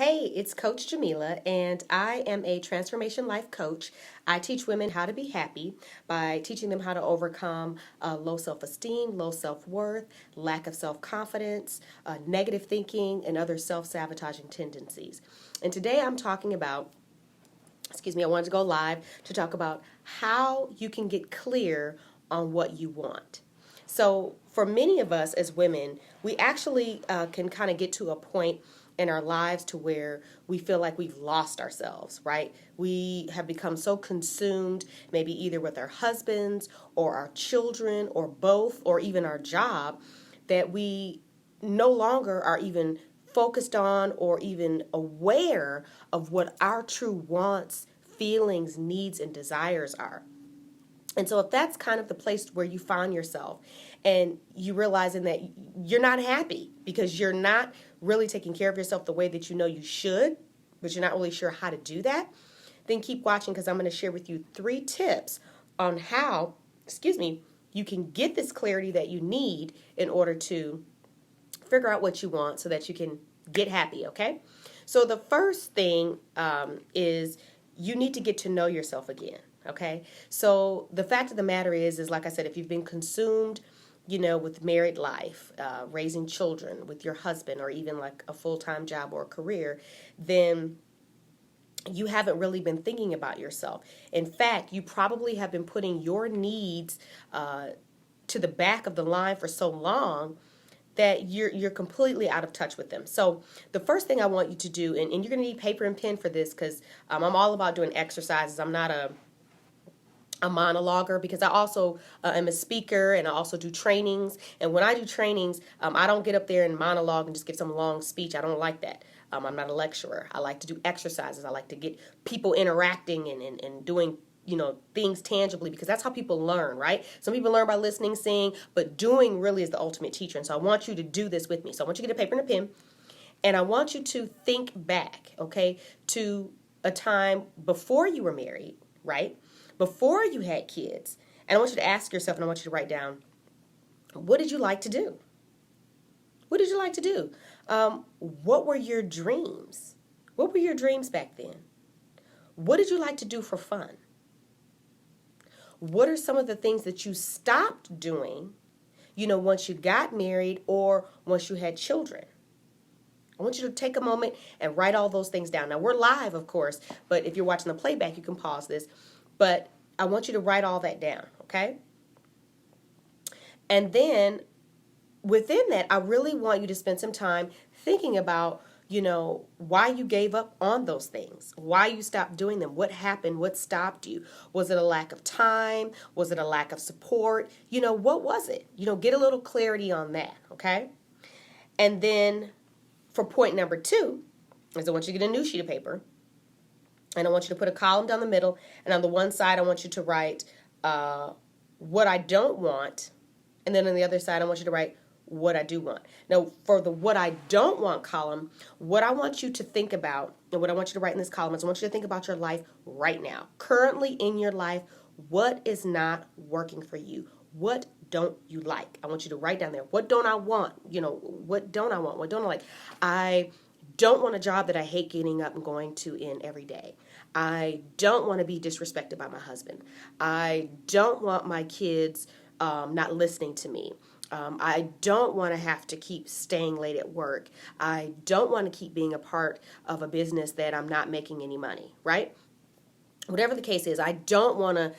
Hey, it's Coach Jamila, and I am a transformation life coach. I teach women how to be happy by teaching them how to overcome low self esteem, low self worth, lack of self confidence, negative thinking, and other self sabotaging tendencies. And today I'm talking about I wanted to go live to talk about how you can get clear on what you want. So, for many of us as women, we actually can kind of get to a point in our lives to where we feel like we've lost ourselves, right? We have become so consumed, maybe either with our husbands or our children or both, or even our job, that we no longer are even focused on or even aware of what our true wants, feelings, needs, and desires are. And so, if that's kind of the place where you find yourself and you realizing that you're not happy because you're not really taking care of yourself the way that you know you should, but you're not really sure how to do that, then keep watching because I'm going to share with you 3 tips on how, you can get this clarity that you need in order to figure out what you want so that you can get happy, okay? So the first thing is you need to get to know yourself again, okay? So the fact of the matter is like I said, if you've been consumed, with married life, raising children with your husband, or even like a full-time job or a career, then you haven't really been thinking about yourself. In fact, you probably have been putting your needs to the back of the line for so long that you're completely out of touch with them. So the first thing I want you to do, and you're going to need paper and pen for this because I'm all about doing exercises. I'm not a monologuer because I also am a speaker and I also do trainings. And when I do trainings, I don't get up there and monologue and just give some long speech. I don't like that. I'm not a lecturer. I like to do exercises. I like to get people interacting and doing things tangibly, because that's how people learn, right? Some people learn by listening, seeing, but doing really is the ultimate teacher. And so I want you to do this with me. So I want you to get a paper and a pen, and I want you to think back, okay, to a time before you were married, right? Before you had kids. And I want you to ask yourself, and I want you to write down, what did you like to do? What did you like to do? What were your dreams? What were your dreams back then? What did you like to do for fun? What are some of the things that you stopped doing, once you got married or once you had children? I want you to take a moment and write all those things down. Now, we're live, of course, but if you're watching the playback, you can pause this. But I want you to write all that down, okay? And then within that, I really want you to spend some time thinking about why you gave up on those things, why you stopped doing them, what happened, what stopped you. Was it a lack of time? Was it a lack of support? What was it? Get a little clarity on that, okay? And then for point number 2 is I want you to get a new sheet of paper, and I want you to put a column down the middle, and on the one side, I want you to write what I don't want, and then on the other side, I want you to write what I do want. Now, for the what I don't want column, what I want you to think about, and what I want you to write in this column is I want you to think about your life right now. Currently in your life, what is not working for you? What don't you like? I want you to write down there, what don't I want? What don't I want? What don't I like? I don't want a job that I hate getting up and going to in every day. I don't want to be disrespected by my husband. I don't want my kids not listening to me. I don't want to have to keep staying late at work. I don't want to keep being a part of a business that I'm not making any money, right? Whatever the case is, I don't want to,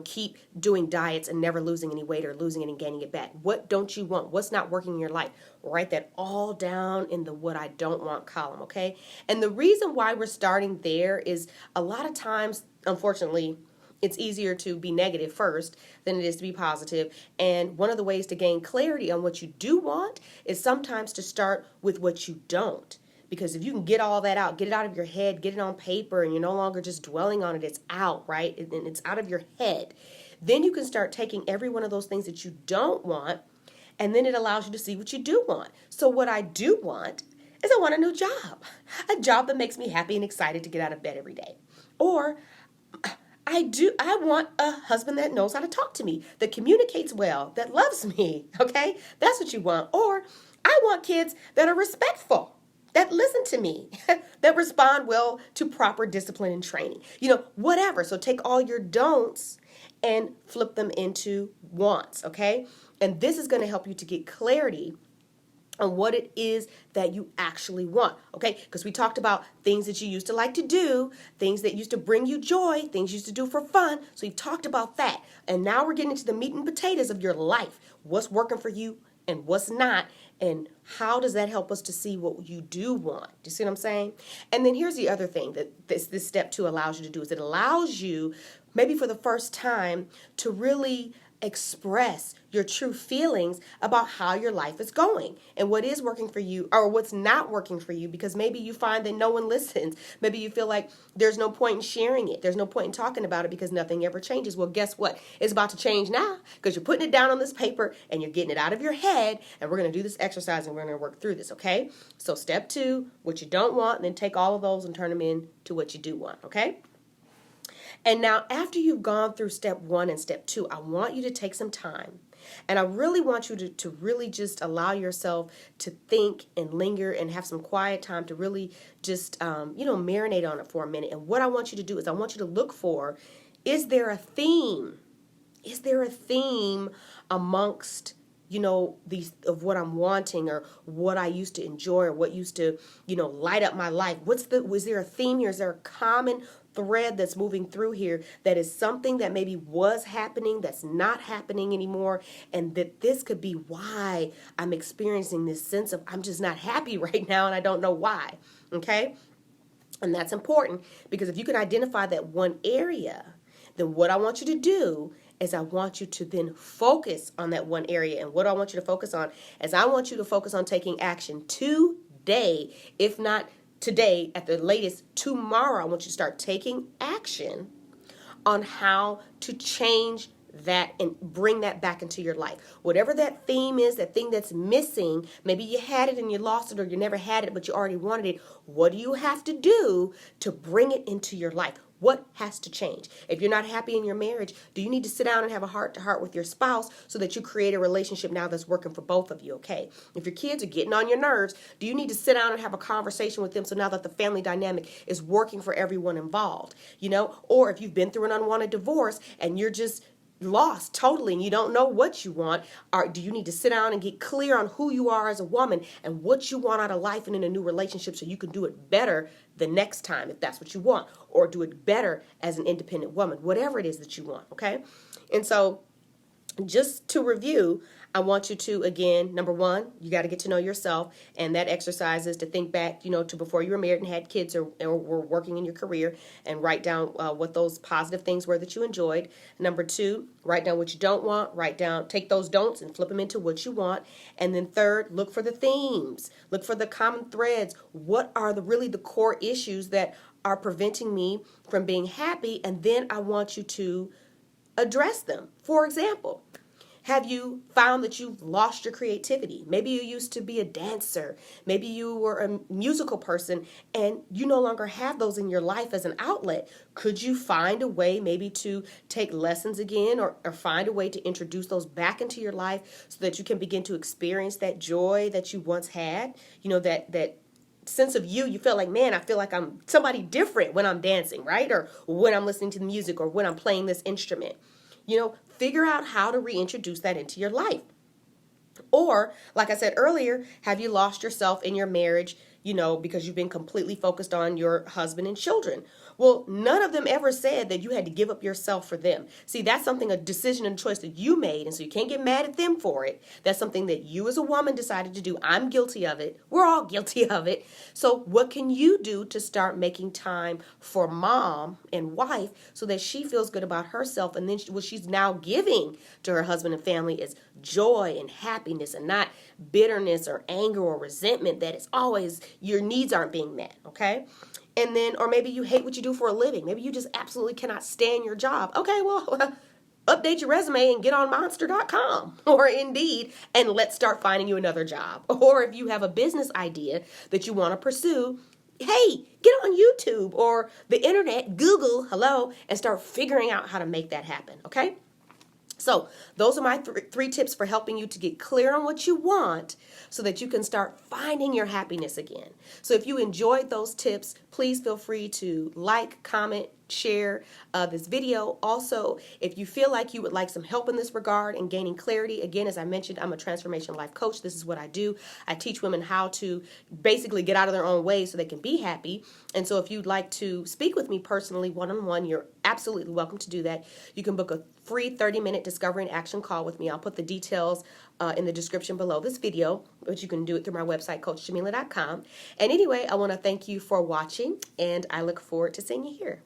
keep doing diets and never losing any weight or losing it and gaining it back. What don't you want? What's not working in your life? Write that all down in the what I don't want column, okay? And the reason why we're starting there is a lot of times, unfortunately, it's easier to be negative first than it is to be positive. And one of the ways to gain clarity on what you do want is sometimes to start with what you don't. Because if you can get all that out, get it out of your head, get it on paper, and you're no longer just dwelling on it, it's out, right? And it's out of your head. Then you can start taking every one of those things that you don't want, and then it allows you to see what you do want. So what I do want is I want a new job. A job that makes me happy and excited to get out of bed every day. Or I want a husband that knows how to talk to me, that communicates well, that loves me, okay? That's what you want. Or I want kids that are respectful, that listen to me, that respond well to proper discipline and training. Whatever. So take all your don'ts and flip them into wants, okay? And this is going to help you to get clarity on what it is that you actually want, okay? Because we talked about things that you used to like to do, things that used to bring you joy, things you used to do for fun. So we've talked about that. And now we're getting into the meat and potatoes of your life. What's working for you and what's not, and how does that help us to see what you do want? Do you see what I'm saying? And then here's the other thing that this step 2 allows you to do is it allows you, maybe for the first time, to really express your true feelings about how your life is going and what is working for you or what's not working for you, because maybe you find that no one listens. Maybe you feel like there's no point in sharing it. There's no point in talking about it because nothing ever changes. Well, guess what? It's about to change now because you're putting it down on this paper and you're getting it out of your head, and we're going to do this exercise and we're going to work through this, okay? So step 2, what you don't want, and then take all of those and turn them into what you do want, okay? And now after you've gone through step 1 and step 2, I want you to take some time. And I really want you to really just allow yourself to think and linger and have some quiet time to really just, marinate on it for a minute. And what I want you to do is I want you to look for, is there a theme? Is there a theme amongst these of what I'm wanting or what I used to enjoy or what used to, light up my life? Was there a theme here? Is there a common thread that's moving through here that is something that maybe was happening that's not happening anymore, and that this could be why I'm experiencing this sense of I'm just not happy right now and I don't know why, okay? And that's important because if you can identify that one area, then what I want you to do is I want you to then focus on that one area. And what I want you to focus on is I want you to focus on taking action today, if not today, at the latest tomorrow. I want you to start taking action on how to change that and bring that back into your life. Whatever that theme is, that thing that's missing, maybe you had it and you lost it, or you never had it but you already wanted it. What do you have to do to bring it into your life? What has to change? If you're not happy in your marriage, do you need to sit down and have a heart-to-heart with your spouse so that you create a relationship now that's working for both of you, okay? If your kids are getting on your nerves, do you need to sit down and have a conversation with them so now that the family dynamic is working for everyone involved, Or if you've been through an unwanted divorce and you're just lost totally and you don't know what you want, or do you need to sit down and get clear on who you are as a woman and what you want out of life and in a new relationship so you can do it better the next time if that's what you want, or do it better as an independent woman, whatever it is that you want, okay? And so just to review, I want you to, again, number 1, you got to get to know yourself. And that exercise is to think back, to before you were married and had kids or were working in your career, and write down what those positive things were that you enjoyed. Number 2, write down what you don't want. Take those don'ts and flip them into what you want. And then 3rd, look for the themes. Look for the common threads. What are really the core issues that are preventing me from being happy? And then I want you to address them. For example, have you found that you've lost your creativity? Maybe you used to be a dancer. Maybe you were a musical person and you no longer have those in your life as an outlet. Could you find a way maybe to take lessons again, or find a way to introduce those back into your life so that you can begin to experience that joy that you once had? That sense of you felt like, man, I feel like I'm somebody different when I'm dancing, right? Or when I'm listening to the music, or when I'm playing this instrument. Figure out how to reintroduce that into your life. Or, like I said earlier, have you lost yourself in your marriage, because you've been completely focused on your husband and children? Well, none of them ever said that you had to give up yourself for them. See, that's a decision and choice that you made, and so you can't get mad at them for it. That's something that you as a woman decided to do. I'm guilty of it. We're all guilty of it. So what can you do to start making time for mom and wife so that she feels good about herself, and then what she's now giving to her husband and family is joy and happiness, and not bitterness or anger or resentment that it's always your needs aren't being met, okay? And then, or maybe you hate what you do for a living. Maybe you just absolutely cannot stand your job. Okay, well, update your resume and get on monster.com or Indeed, and let's start finding you another job. Or if you have a business idea that you want to pursue, hey, get on YouTube or the internet, Google, and start figuring out how to make that happen, okay? So those are my three tips for helping you to get clear on what you want so that you can start finding your happiness again. So if you enjoyed those tips, please feel free to like, comment, share this video. Also, if you feel like you would like some help in this regard and gaining clarity, again, as I mentioned, I'm a transformation life coach. This is what I do. I teach women how to basically get out of their own way so they can be happy. And so if you'd like to speak with me personally, one-on-one, you're absolutely welcome to do that. You can book a free 30-minute discovery and action call with me. I'll put the details in the description below this video, but you can do it through my website, CoachJamila.com. And anyway, I want to thank you for watching, and I look forward to seeing you here.